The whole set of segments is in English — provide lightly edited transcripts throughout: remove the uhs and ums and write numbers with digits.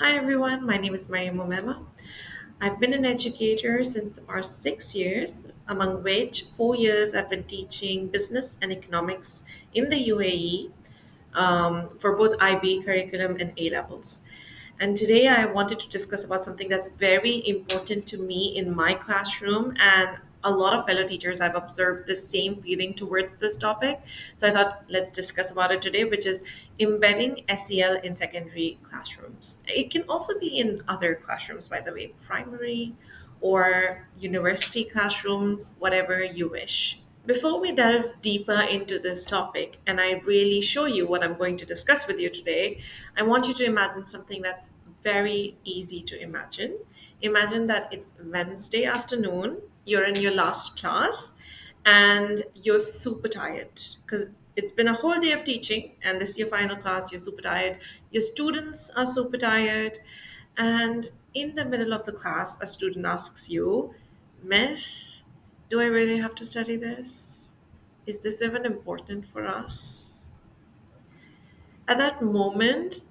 Hi everyone, my name is Mariam Momema. I've been an educator since the past 6 years, among which 4 years I've been teaching business and economics in the UAE for both IB curriculum and A levels. And today I wanted to discuss about something that's very important to me in my classroom and a lot of fellow teachers I've observed the same feeling towards this topic. So I thought let's discuss about it today, which is embedding SEL in secondary classrooms. It can also be in other classrooms, by the way, primary or university classrooms, whatever you wish. Before we delve deeper into this topic and I really show you what I'm going to discuss with you today, I want you to imagine something that's very easy to imagine. Imagine that it's Wednesday afternoon, you're in your last class, and you're super tired because it's been a whole day of teaching, and this is your final class. You're super tired, your students are super tired, and in the middle of the class, a student asks you, Miss, do I really have to study this? Is this even important for us? At that moment,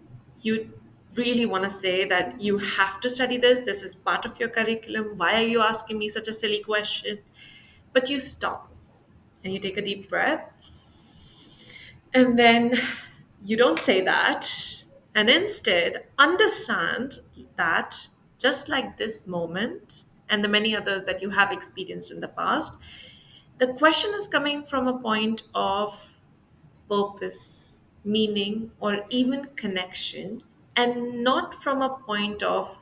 you really want to say that you have to study this. This is part of your curriculum. Why are you asking me such a silly question? But you stop and you take a deep breath, and then you don't say that, and instead understand that just like this moment and the many others that you have experienced in the past, the question is coming from a point of purpose, meaning, or even connection, and not from a point of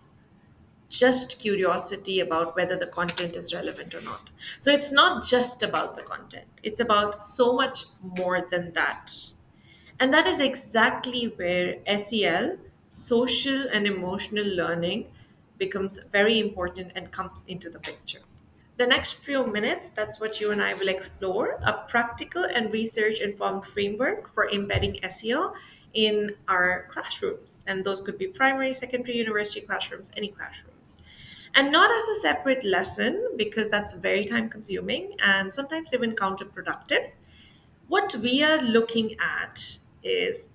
just curiosity about whether the content is relevant or not. So it's not just about the content, it's about so much more than that. And that is exactly where SEL, social and emotional learning, becomes very important and comes into the picture. The next few minutes, that's what you and I will explore a practical and research informed framework for embedding SEL in our classrooms. And those could be primary, secondary, university classrooms, any classrooms. And not as a separate lesson, because that's very time consuming and sometimes even counterproductive. What we are looking at is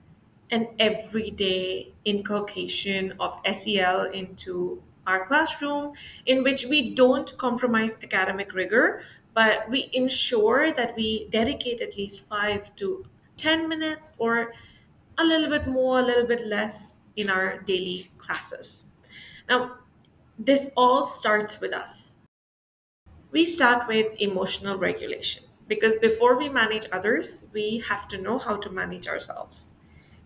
an everyday inculcation of SEL into our classroom, in which we don't compromise academic rigor, but we ensure that we dedicate at least 5 to 10 minutes or a little bit more, a little bit less in our daily classes. Now, this all starts with us. We start with emotional regulation because before we manage others, we have to know how to manage ourselves.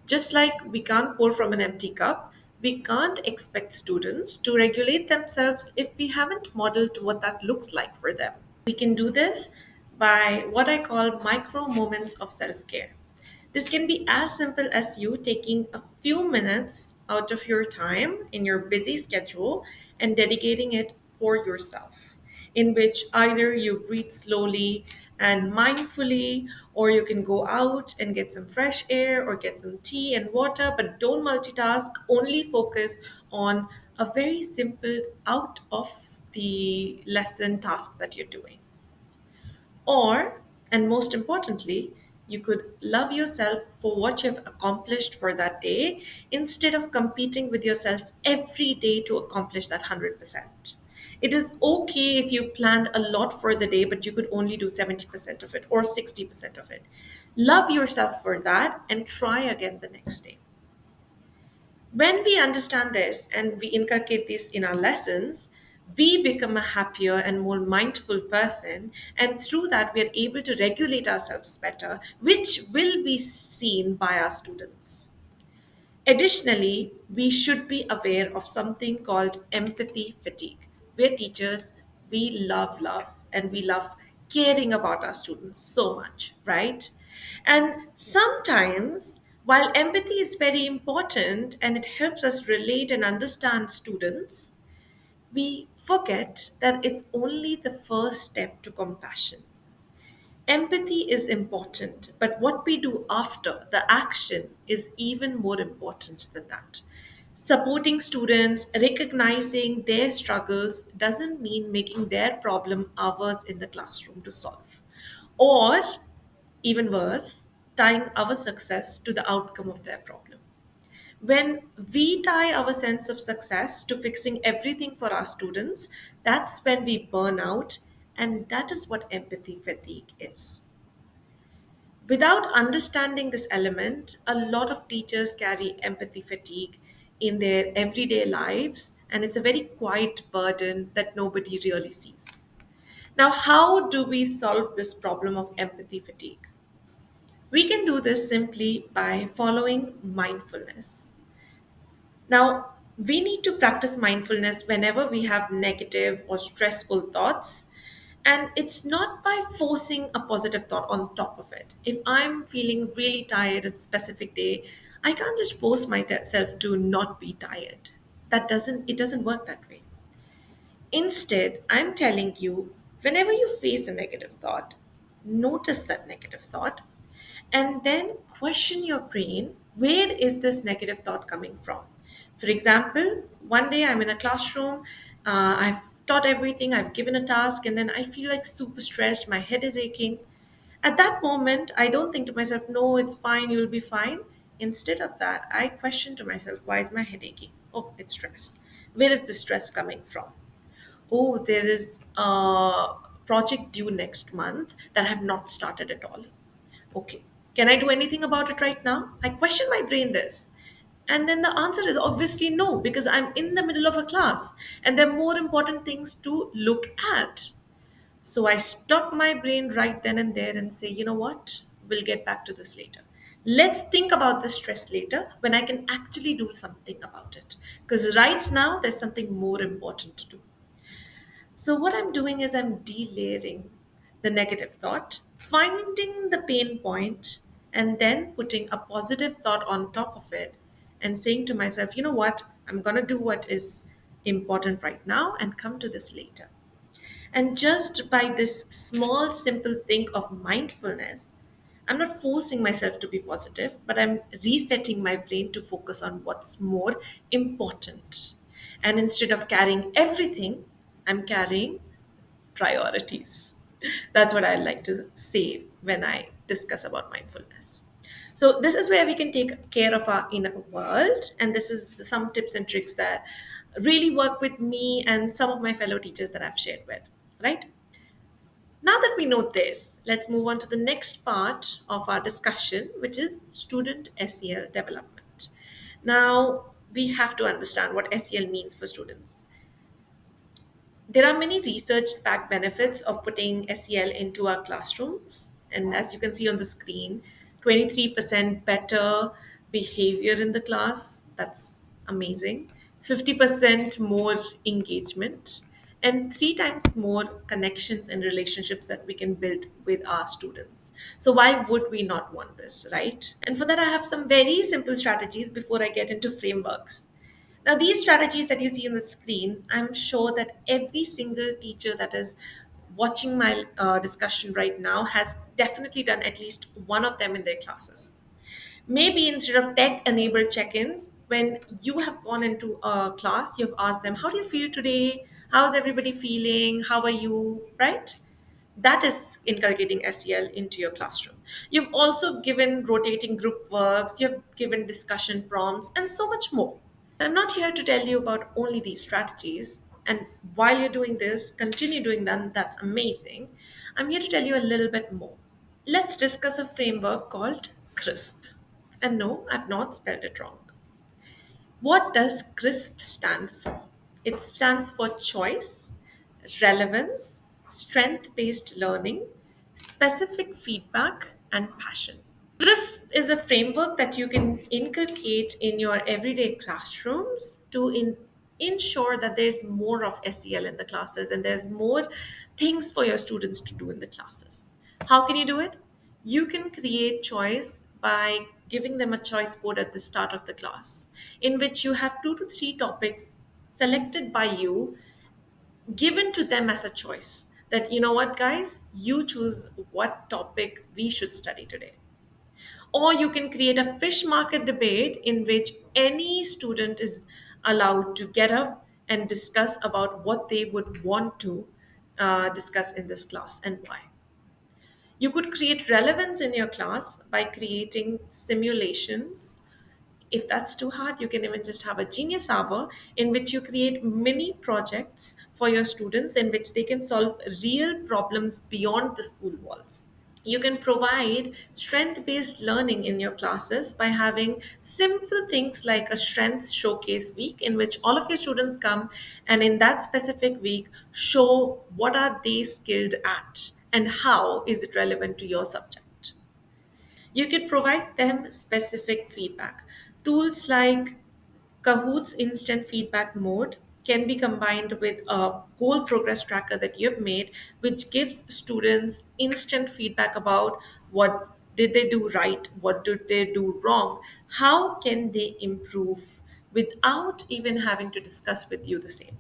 Just like we can't pour from an empty cup, we can't expect students to regulate themselves if we haven't modeled what that looks like for them. We can do this by what I call micro moments of self care. This can be as simple as you taking a few minutes out of your time in your busy schedule and dedicating it for yourself, in which either you breathe slowly and mindfully, or you can go out and get some fresh air or get some tea and water, but don't multitask, only focus on a very simple out of the lesson task that you're doing. Or, and most importantly, you could love yourself for what you've accomplished for that day instead of competing with yourself every day to accomplish that 100%. It is okay if you planned a lot for the day, but you could only do 70% of it or 60% of it. Love yourself for that and try again the next day. When we understand this and we inculcate this in our lessons, we become a happier and more mindful person. And through that, we are able to regulate ourselves better, which will be seen by our students. Additionally, we should be aware of something called empathy fatigue. We're teachers, we love, and we love caring about our students so much, right? And sometimes, while empathy is very important and it helps us relate and understand students, we forget that it's only the first step to compassion. Empathy is important, but what we do after, the action, is even more important than that. Supporting students, recognizing their struggles doesn't mean making their problem ours in the classroom to solve. Or, even worse, tying our success to the outcome of their problem. When we tie our sense of success to fixing everything for our students, that's when we burn out, and that is what empathy fatigue is. Without understanding this element, a lot of teachers carry empathy fatigue in their everyday lives, and it's a very quiet burden that nobody really sees. Now, how do we solve this problem of empathy fatigue? We can do this simply by following mindfulness. Now, we need to practice mindfulness whenever we have negative or stressful thoughts. And it's not by forcing a positive thought on top of it. If I'm feeling really tired a specific day, I can't just force myself to not be tired. It doesn't work that way. Instead, I'm telling you, whenever you face a negative thought, notice that negative thought and then question your brain, where is this negative thought coming from? For example, one day I'm in a classroom, I've taught everything, I've given a task, and then I feel like super stressed, my head is aching. At that moment, I don't think to myself, no, it's fine, you'll be fine. Instead of that, I question to myself, why is my head aching? Oh, it's stress. Where is the stress coming from? Oh, there is a project due next month that I have not started at all. Okay, can I do anything about it right now? I question my brain this. And then the answer is obviously no, because I'm in the middle of a class and there are more important things to look at. So I stop my brain right then and there and say, you know what? We'll get back to this later. Let's think about the stress later when I can actually do something about it. Because right now, there's something more important to do. So, what I'm doing is I'm delayering the negative thought, finding the pain point, and then putting a positive thought on top of it and saying to myself, you know what, I'm going to do what is important right now and come to this later. And just by this small, simple thing of mindfulness, I'm not forcing myself to be positive, but I'm resetting my brain to focus on what's more important. And instead of carrying everything, I'm carrying priorities. That's what I like to say when I discuss about mindfulness. So this is where we can take care of our inner world, and this is some tips and tricks that really work with me and some of my fellow teachers that I've shared with. Right now that we know this, let's move on to the next part of our discussion, which is student SEL development. Now we have to understand what SEL means for students. There are many research backed benefits of putting SEL into our classrooms. And as you can see on the screen, 23% better behavior in the class. That's amazing. 50% more engagement, and three times more connections and relationships that we can build with our students. So, why would we not want this, right? And for that, I have some very simple strategies before I get into frameworks. Now, these strategies that you see on the screen, I'm sure that every single teacher that is watching my discussion right now has definitely done at least one of them in their classes. Maybe instead of tech enabled check ins, when you have gone into a class, you've asked them, how do you feel today? How's everybody feeling? How are you? Right? That is inculcating SEL into your classroom. You've also given rotating group works, you've given discussion prompts, and so much more. I'm not here to tell you about only these strategies. And while you're doing this, continue doing them. That's amazing. I'm here to tell you a little bit more. Let's discuss a framework called CRISP. And no, I've not spelled it wrong. What does CRISP stand for? It stands for choice, relevance, strength based learning, specific feedback, and passion. CRISP is a framework that you can inculcate in your everyday classrooms to ensure that there's more of SEL in the classes and there's more things for your students to do in the classes. How can you do it? You can create choice by giving them a choice board at the start of the class, in which you have 2 to 3 topics selected by you, given to them as a choice. That, you know what, guys, you choose what topic we should study today. Or you can create a fish market debate in which any student is allowed to get up and discuss about what they would want to discuss in this class and why. You could create relevance in your class by creating simulations If that's too hard, you can even just have a genius hour in which you create mini projects for your students in which they can solve real problems beyond the school walls. You can provide strength based learning in your classes by having simple things like a strengths showcase week in which all of your students come and in that specific week show what are they skilled at and how is it relevant to your subject. You can provide them specific feedback. Tools like Kahoot's instant feedback mode can be combined with a goal progress tracker that you've made, which gives students instant feedback about what did they do right, what did they do wrong, how can they improve without even having to discuss with you the same.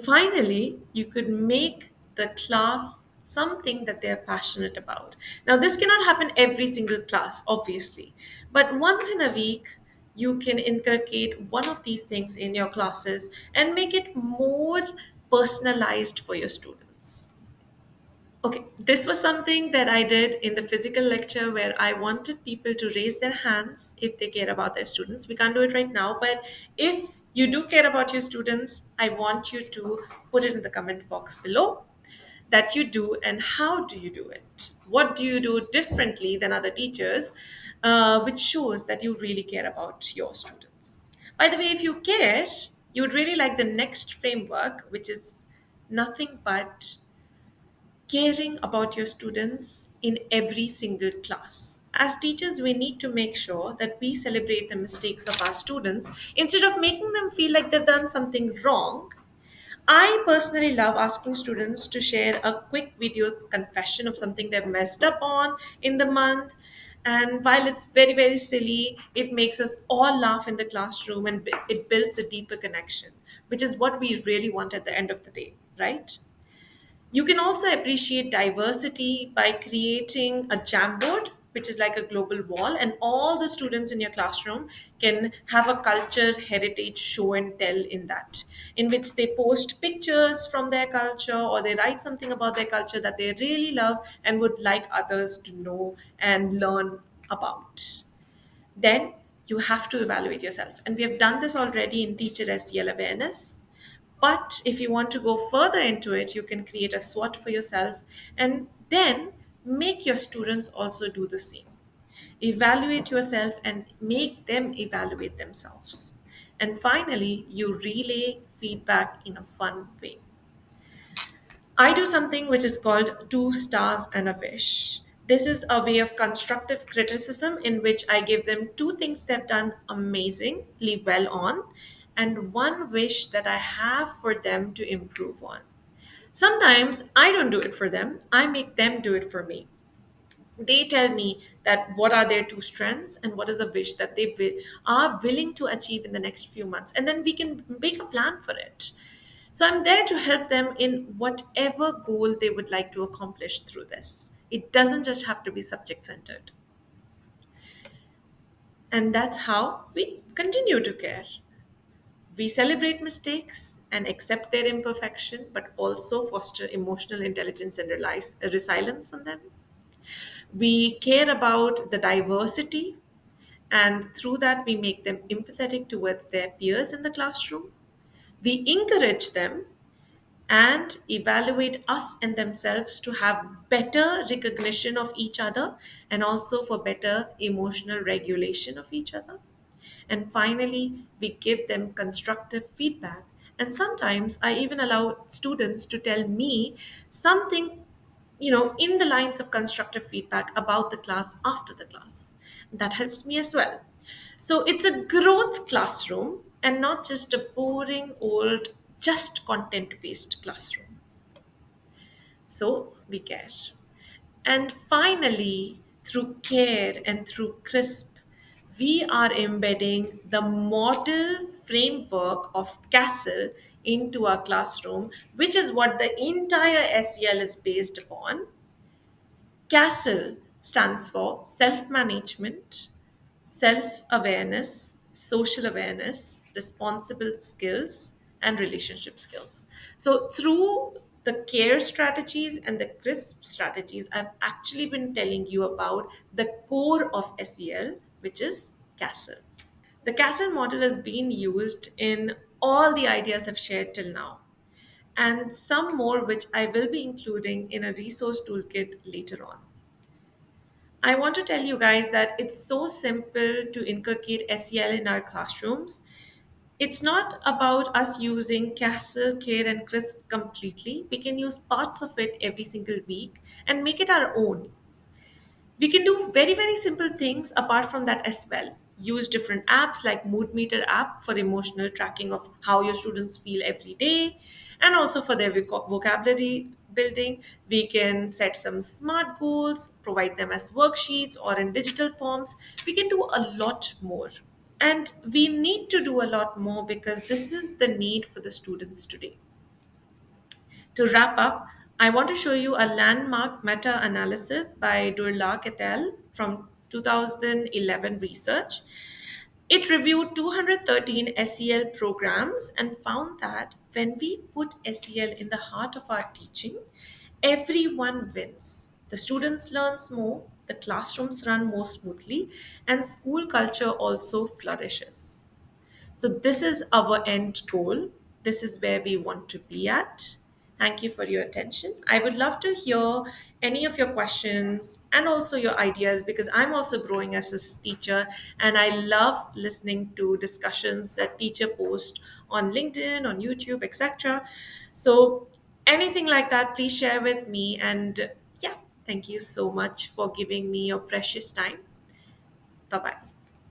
Finally, you could make the class something that they're passionate about. Now, this cannot happen every single class, obviously, but once in a week, you can inculcate one of these things in your classes and make it more personalized for your students. Okay, this was something that I did in the physical lecture where I wanted people to raise their hands if they care about their students. We can't do it right now, but if you do care about your students, I want you to put it in the comment box below that you do and how do you do it? What do you do differently than other teachers, which shows that you really care about your students. By the way, if you care, you would really like the next framework, which is nothing but caring about your students in every single class. As teachers, we need to make sure that we celebrate the mistakes of our students instead of making them feel like they've done something wrong. I personally love asking students to share a quick video confession of something they've messed up on in the month. And while it's very, very silly, it makes us all laugh in the classroom and it builds a deeper connection, which is what we really want at the end of the day, right? You can also appreciate diversity by creating a Jamboard, which is like a global wall, and all the students in your classroom can have a culture heritage show and tell in that, in which they post pictures from their culture or they write something about their culture that they really love and would like others to know and learn about. Then you have to evaluate yourself. And we have done this already in Teacher SEL awareness. But if you want to go further into it, you can create a SWOT for yourself and then make your students also do the same. Evaluate yourself and make them evaluate themselves. And finally, you relay feedback in a fun way. I do something which is called two stars and a wish. This is a way of constructive criticism in which I give them two things they've done amazingly well on and one wish that I have for them to improve on. Sometimes I don't do it for them, I make them do it for me. They tell me that what are their two strengths and what is a wish that are willing to achieve in the next few months, and then we can make a plan for it. So I'm there to help them in whatever goal they would like to accomplish through this. It doesn't just have to be subject centered. And that's how we continue to care. We celebrate mistakes and accept their imperfection, but also foster emotional intelligence and resilience on them. We care about the diversity, and through that, we make them empathetic towards their peers in the classroom. We encourage them and evaluate us and themselves to have better recognition of each other and also for better emotional regulation of each other. And finally, we give them constructive feedback. And sometimes I even allow students to tell me something, in the lines of constructive feedback about the class after the class. That helps me as well. So it's a growth classroom and not just a boring old, just content based classroom. So we care. And finally, through care and through CRISP, we are embedding the model framework of CASTLE into our classroom, which is what the entire SEL is based upon. CASTLE stands for self management, self awareness, social awareness, responsible skills, and relationship skills. So, through the care strategies and the CRISP strategies, I've actually been telling you about the core of SEL, which is CASTLE. The castle model has been used in all the ideas I've shared till now, and some more which I will be including in a resource toolkit later on. I want to tell you guys that it's so simple to inculcate SEL in our classrooms. It's not about us using Castle, Care, and Crisp completely. We can use parts of it every single week and make it our own. We can do very, very simple things apart from that as well. Use different apps like Mood Meter app for emotional tracking of how your students feel every day and also for their vocabulary building. We can set some smart goals, provide them as worksheets or in digital forms. We can do a lot more. And we need to do a lot more because this is the need for the students today. To wrap up, I want to show you a landmark meta analysis by Durla et al. From 2011 research. It reviewed 213 SEL programs and found that when we put SEL in the heart of our teaching, everyone wins. The students learns more, the classrooms run more smoothly, and school culture also flourishes. So, this is our end goal. This is where we want to be at. Thank you for your attention. I would love to hear any of your questions and also your ideas because I'm also growing as a teacher and I love listening to discussions that teacher post on LinkedIn, on YouTube, etc. So anything like that, please share with me. And yeah, thank you so much for giving me your precious time. Bye bye.